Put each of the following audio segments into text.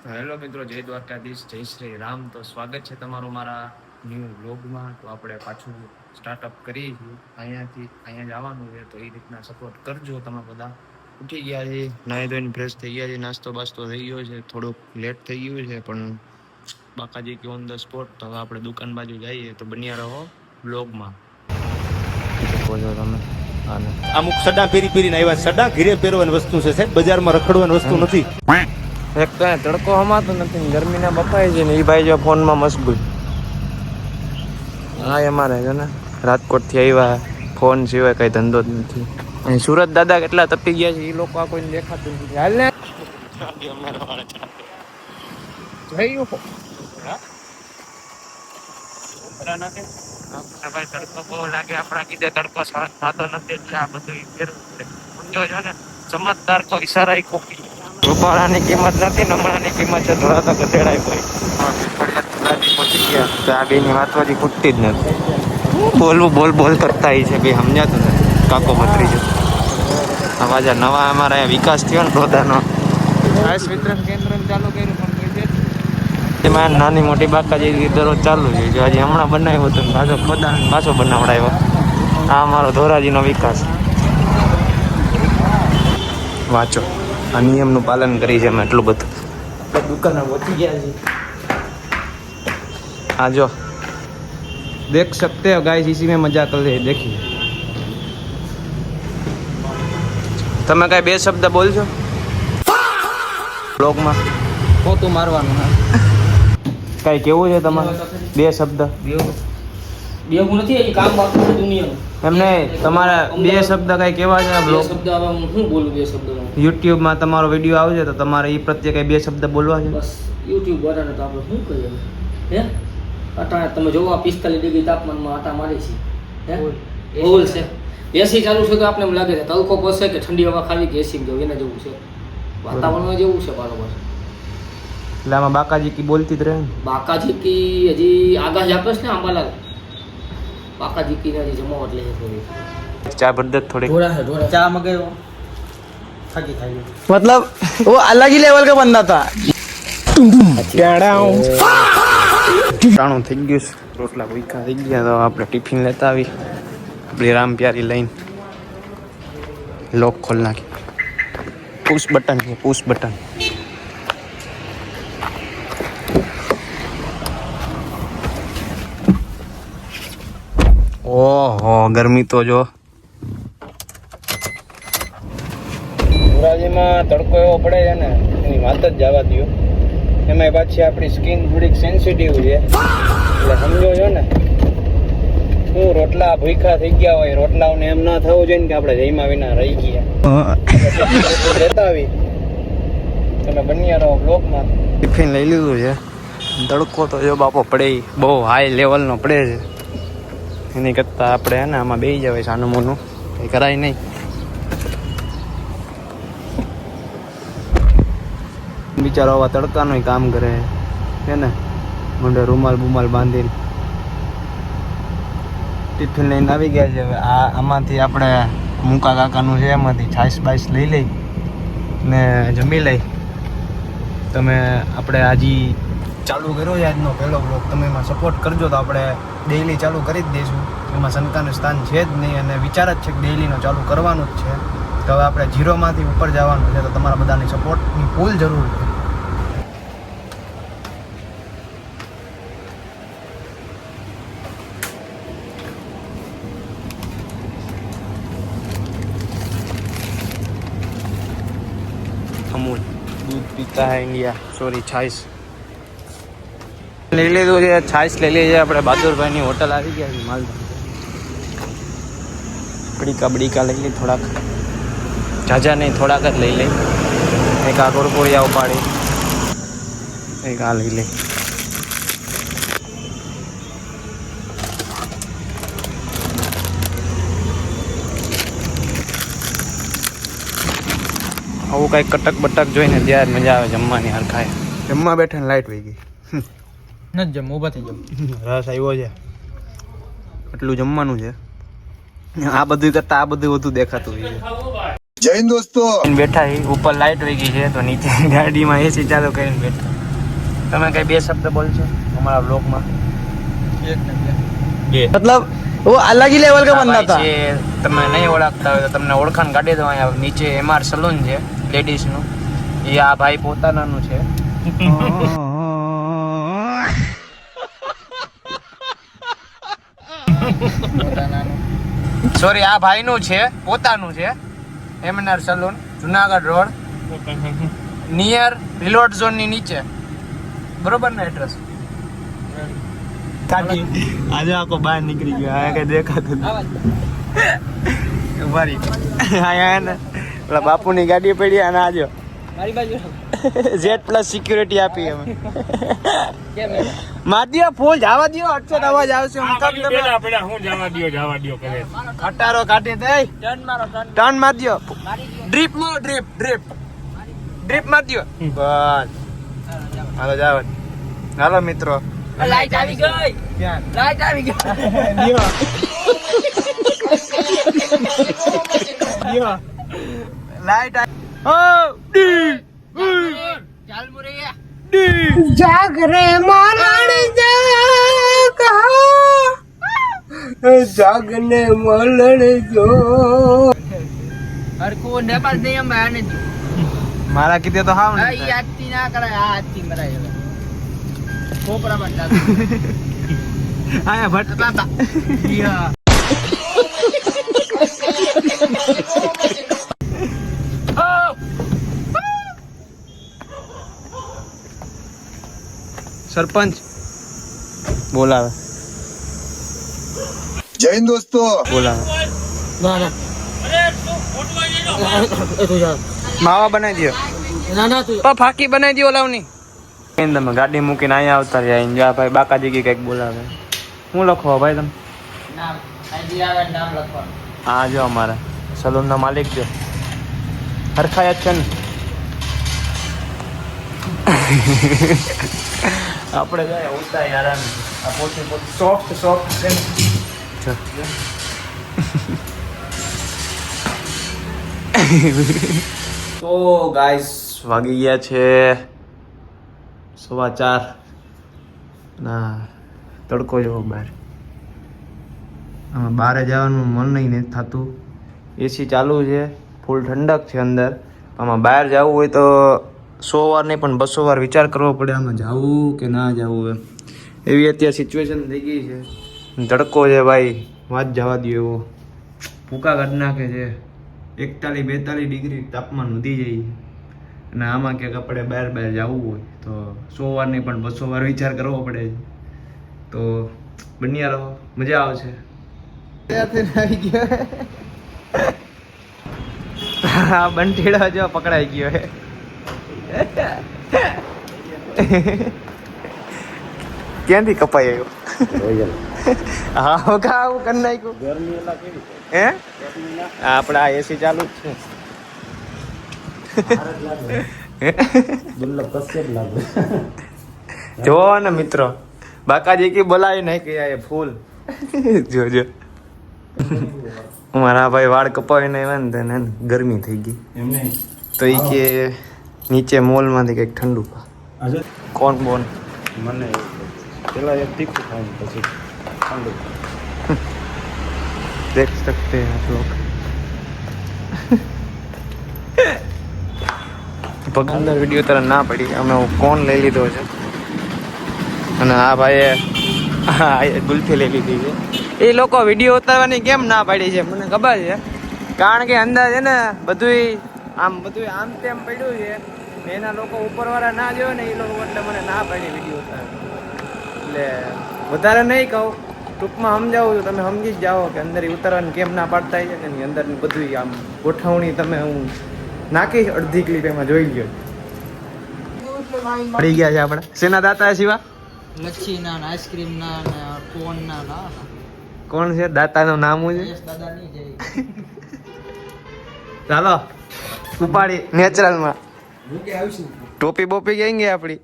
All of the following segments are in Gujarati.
હેલો મિત્રો, જય દ્વારકાધીશ, જય શ્રી રામ. તો સ્વાગત છે તમારું મારા ન્યૂ વ્લોગમાં. તો આપણે પાછું સ્ટાર્ટઅપ કરીએ છીએ. અહીંયા જવાનું છે, તો એ રીતના સપોર્ટ કરજો. તમે બધા ઉઠી ગયા છે, નાહી ધોઈને ફ્રેશ થઈ ગયા છે, નાસ્તો બાસ્તો થઈ ગયો છે, થોડુંક લેટ થઈ ગયું છે, પણ બાકાજી કે ઓન ધ સ્પોટ. તો હવે આપણે દુકાન બાજુ જઈએ, તો બન્યા રહો વ્લોગમાં. બોલો તમે. અમુક સડા પહેરીને આવ્યા. સડા ઘીરે પહેરવાની વસ્તુ છે સાહેબ, બજારમાં રખડવાની વસ્તુ નથી. એક તો તડકો હમાતો નથી, ગરમીના બફાય છે ને. એ ભાઈ જો ફોનમાં મશગુલ. હા, અમારે છે ને રાજકોટથી આવ્યા, ફોન સિવાય કઈ ધંધો જ નથી. અહીં સુરત દાદા કેટલા તપી ગયા છે, એ લોકો આ કોઈને દેખાતું નથી. હાલ ને ભાઈ તડકો બહુ લાગે. આપણા કીધે તડકો થતો નથી, એટલે આ બધું ફેરવું છે ને. સમજદાર તો ઈશારા કોપી. રૂપાળાની કિંમત નથી, નમણાની કિંમત છે. થોડા તો ગધેડાય કોઈ પહોંચી ગયા. તો આ બેની વાત વાળી ખૂટતી જ નથી. બોલ કરતા છે બે, સમજાતું નથી. કાકો બત્રી છે. અવાજ નવા અમારા અહીંયા વિકાસ થયો ને રોદાનો. ગેસ વિતરણ કેન્દ્ર ચાલુ કર્યું, પણ એમાં નાની મોટી બાકાજી દરરોજ ચાલુ છે. જો હજી હમણાં બનાવ્યો હતો, પાછો બનાવડાવ્યો. આ અમારો ધોરાજીનો વિકાસ. વાંચો, આ નિયમનું પાલન કરી છે અમે એટલું બધું. દુકાને પહોંચી ગયા છે. हाँ जो देख सकते हो गाइस, इसी में मजा कर रहे देखिए. તમે કઈ બે શબ્દ બોલજો બ્લોગમાં. પોતું મારવાનું કઈ કેવું છે તમારે? બે શબ્દ બેવું નથી, એ કામ બાકી છે દુનિયાનું. એમને તમારે બે શબ્દ કઈ કેવા છે? બે શબ્દ હવે હું શું બોલું? બે શબ્દ યુટ્યુબમાં તમારો વિડીયો આવશે તો તમારે એ પ્રત્યે કઈ બે શબ્દ બોલવા છે? બસ યુટ્યુબ વાળાને તો આપણે શું કહીએ હે? અટાણે તમે જોવો 45 ડિગ્રી તાપમાનમાં આટા મારી છે હે? હોલ છે. એસી ચાલુ છે તો આપણે એમ લાગે છે તડકો પડશે કે ઠંડી હવા ખાવી કે એસી જવું, એના જેવું છે. વાતાવરણ જેવું છે બરાબર. એટલે આમાં બાકાજી કી બોલતી જ રહે ને. બાકાજી કી હજી આગાહી આપે છે ને આંબાલાલ. બાકાજી કી હજી જમાવટ લે છે થોડી. ચા ભર દે થોડી. ढोड़ा ચા મગાવ્યો, થાકી થઈ ગયો. मतलब वो अलग ही लेवल का बंदा था। ટાણું થઈ ગયું છે, રોટલા ભૂખા થઈ ગયા. તો આપણે ટિફિન લેતા આવી આપણી રામ પ્યારી લઈને. લોક ખોલ નાખી. પુશ બટન છે, પુશ બટન. ઓહો, ગરમી તો જો. ધોરાજીમાં તડકો એવો પડે છે ને, એની વાત જ જવા દો. એમાં પાછી આપણી સ્કિન થોડીક સેન્સિટિવ છે, એટલે સમજો છો ને. હું રોટલા ભૂખા થઈ ગયા હોય, રોટલાઓને એમ ના થવું જોઈએ ને કે આપણે જઈમાં વિના રહી ગયા. લેતા આવી તમે બન્યા રહો બ્લોકમાં. ટિફિન લઈ લીધું છે. તડકો તો જો બાપો પડે, બહુ હાઈ લેવલનો પડે છે. એની કરતાં આપણે હે ને આમાં બેસી જવાય, સાનું મોનું કંઈ કરાય નહીં. બિચારો આવા તડકાનું કામ કરે છે ને, મને રૂમાલ બુમાલ બાંધીને ટિફિન લઈને આવી ગયા છે. હવે આમાંથી આપણે મૂકા કાકાનું છે, એમાંથી છાશ બાઈસ લઈ લઈ ને જમી લઈ. તમે આપણે હજી ચાલુ કર્યો છે આજનો પહેલો બ્લોગ, તમે એમાં સપોર્ટ કરજો તો આપણે ડેઈલી ચાલુ કરી જ દઈશું. એમાં શંકાનું સ્થાન છે જ નહીં, અને વિચાર જ છે કે ડેઈલીનો ચાલુ કરવાનું જ છે. તો હવે આપણે ઝીરોમાંથી ઉપર જવાનું છે, તો તમારા બધાની સપોર્ટની ફૂલ જરૂર છે. અમૂલ દૂધ પીતા હે ઇન્ડિયા, સોરી છાશ લઈ લીધું છે. છાશ લઈ લઈએ આપણે. બહાદુરભાઈની હોટલ આવી ગયા છે માલધામ. બડીકા લઈ લઈ, થોડાક ઝાઝા નહીં, થોડાક જ લઈ લઈ. એક આ કોરકોરિયા ઉપાડી, એક આ લઈ લઈ. આવું કંઈક કટક બટક જોઈને ત્યારે મજા આવે જમવાની. હાર ખાય જમવા બેઠા ને લાઈટ વહી ગઈ. નથી જમ ઊભા થઈ જાવ. રસ આવ્યો છે, એટલું જમવાનું છે. આ બધું કરતા આ બધું વધુ દેખાતું હોય છે. जय हिंद दोस्तों। બેઠા હી ઉપર લાઈટ વહી ગઈ છે તો નીચે ગાડીમાં એસી ચાલુ કરીને બેઠા. તમે કઈ બે શબ્દ બોલશો અમારા બ્લોગમાં? બે. मतलब वो अलग ही लेवल का बंदा था. તમે નહીં ઓળખતા હોય તો તમને ઓળખાણ કાઢી દો. અહીંયા નીચે MR સલૂન છે લેડીઝ નું. એ આ ભાઈ પોતાનાનું છે. સોરી, આ ભાઈ નું છે, પોતાનું છે. MR salon, Junagadh road, near reload zone ની નીચે. બરોબર ને એડ્રેસ? આજે આખો બહાર નીકળી ગયો. આ કઈ દેખાતું નથી. ઉભારી આયા ને પેલા બાપુની ગાડી પડી અને આજો મારી બાજુ Z+ સિક્યુરિટી આપી અમે. કેમ માધ્ય ફૂલ જવા દયો. અટસેટ અવાજ આવશે. હું કામ તમે હું જવા દયો કરે. ખટારો કાઢી દે. ટર્ન મારો ટર્ન ટર્ન માધ્ય. મારી ગયો ડ્રીપ માં ડ્રીપ માધ્ય. બસ હાલો જાવ. હાલો મિત્રો. લાઈટ આવી ગઈ ક્યાં? લાઈટ આવી ગઈ લાઈટ ઓ ચાલ મુરે જાગ રે માલણ જાગને મલણ જો. હરકો નેપાળ નહીં અમે આને મારા કીધે તો હાવ આ યાદથી ના કરાય આ હાથથી મરાય હવે કોપરામાં ચાલ આયા ભટકાતા. સરપંચ બોલાવે. जय हिंद दोस्तों। બોલાવે. ના ના માવા બનાવી દો. ના ના તું ફાકી બનાવી દો. ઓલાવની તમે ગાડી મૂકીને અહીંયા આવતા રહ્યા. જા ભાઈ બાકાજી કઈક બોલાવે. હું લખો ભાઈ તમે? નામ આઈડી આવે નામ લખવાનું. હા જો અમારા સલૂન ના માલિક જો હરખાય જ છે ને. આપણે જાય ઉતાય આરામ. આ પોતે સોફ્ટ છે ને. તો ગાઈસ વાગી ગયા છે 4:15. ના તડકો જેવો બહાર. આમાં બહાર જવાનું મન નહીં થતું. એસી ચાલુ છે, ફૂલ ઠંડક છે અંદર. આમાં બહાર જવું હોય તો 100 વાર નહીં પણ 200 વાર વિચાર કરવો પડે આમાં જવું કે ના જવું એમ. એવી અત્યારે સિચ્યુએશન થઈ ગઈ છે. તડકો છે ભાઈ, વાત જવા દો એવો. ભૂકા કાઢી નાખે છે. 41-42 ડિગ્રી તાપમાન વધી જાય છે. અને આમાં ક્યાંક આપણે બહાર જવું હોય તો 100 વાર નહીં પણ 200 વાર વિચાર કરવો પડે છે. તો બન્યા રહો, મજા આવશે. હા બંટીડો જો પકડાઈ ગયો હે. ક્યાંથી કપાઈ આવ્યો? હા કાવું કરી નાખ્યું. હે આપડા એસી ચાલુ જ છે. જો ને મિત્રો બાકાજી કી બોલાવી નાખી આ ફૂલ. જોજો મારા ભાઈ વાળ કપાવીને આવ્યા ને ગરમી થઈ ગઈ તો એ કે નીચે મોલમાંથી કંઈક ઠંડુ કોણ બોન મને પેલા એક તીખું ખાવાનું પછી ઠંડુ. देख सकते हैं आप लोग. અંદર વિડીયો તરફ ના પડી. અમે કોણ લઈ લીધો છે અને આ ભાઈએ ગુલ્ફી લઈ લીધી છે. એ લોકો વિડીયો ઉતારવાની કેમ ના પાડી છે મને ખબર છે. કારણ કે અંદર છે ને બધું આમ તેમ પડ્યું છે. એના લોકો ઉપરવાળા ના જોયો ને એ લોકો એટલે મને ના પાડી વિડીયો ઉતારવાની. એટલે વધારે નહીં કહું, ટૂંકમાં સમજાવું છું, તમે સમજી જ જાઓ કે અંદર ઉતારવાની કેમ ના પાડતા છે. એની અંદર બધું આમ ગોઠવણી તમે હું નાખીશ અડધી ક્લિપ એમાં જોઈ લ્યો. પડી ગયા છે આપણે. શેના દાતા શિવા? લચ્છી ના આઈસ્ક્રીમ ના કોન ના કોણ છે દાતાનું નામ છે? દાદા નહીં જાય. ચાલો ઉપાડી નેચરલમાં ટોપી બોપી ગઈ ગઈ આપડી.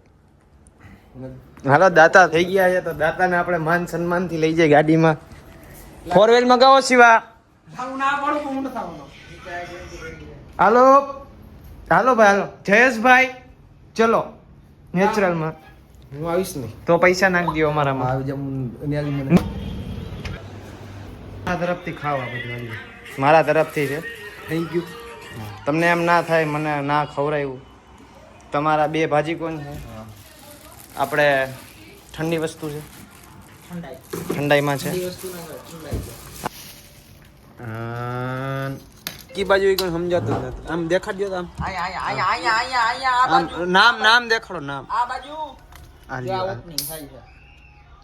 હાલો દાતા થઈ ગયા છે તો દાતાને આપણે માન સન્માન થી લઈ જાય ગાડીમાં. 4 વ્હીલ માં ગાવો શિવા. હાલો હાલો ભાઈ હાલો જયેશભાઈ ચલો નેચરલમાં હું આવીશ નહીં તો પૈસા નાખી દો અમારામાં આવી જાઉં મારા તરફથી ખાવા બધું મારા તરફથી છે થેન્ક યુ. તમને એમ ના થાય મને ના ખવડાવ્યું તમારા 2 ભાજી કોણ છે આપણે ઠંડી વસ્તુ છે ઠંડાઈમાં છે કી બાજુ ઈ કોઈ સમજાતું જ નથી. આમ દેખાડજો તો આમ નામ દેખાડો નામ આ બાજુ આ લ્યો, આ.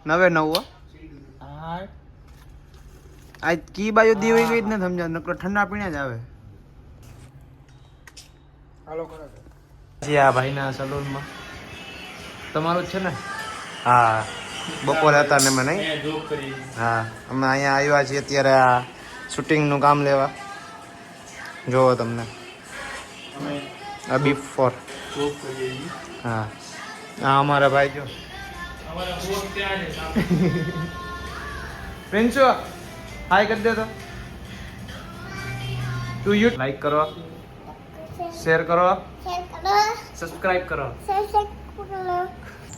99 આ કી બાજુ દીવી ગઈ જ ને સમજા નકરો ઠંડા પીણે જ આવે જી આ ભાઈના સલૂનમાં તમારું જ છે ને હા બપોરે હતા ને મને હા અમે અહીંયા આવ્યા છીએ અત્યારે આ શૂટિંગનું કામ લેવા જોવો તમને આ બિફોર હા હા અમારા ભાઈ જો પ્રિન્સુ હાય કરી દે તો તું યુ લાઈક કરો શેર કરો સબસ્ક્રાઇબ કરો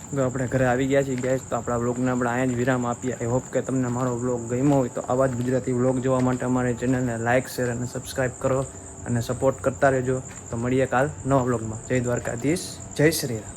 તો આપણે ઘરે આવી ગયા છીએ ગેસ તો આપણા વ્લોગને આપણે અહીંયા જ વિરામ આપીએ આઈ હોપ કે તમને મારો વ્લોગ ગમ્યો હોય તો આવા જ ગુજરાતી વ્લોગ જોવા માટે અમારી ચેનલને લાઇક શેર અને સબસ્ક્રાઇબ કરો અને સપોર્ટ કરતા રહેજો તો મળીએ કાલ નવા વ્લોગમાં જય દ્વારકાધીશ જય શ્રી રામ.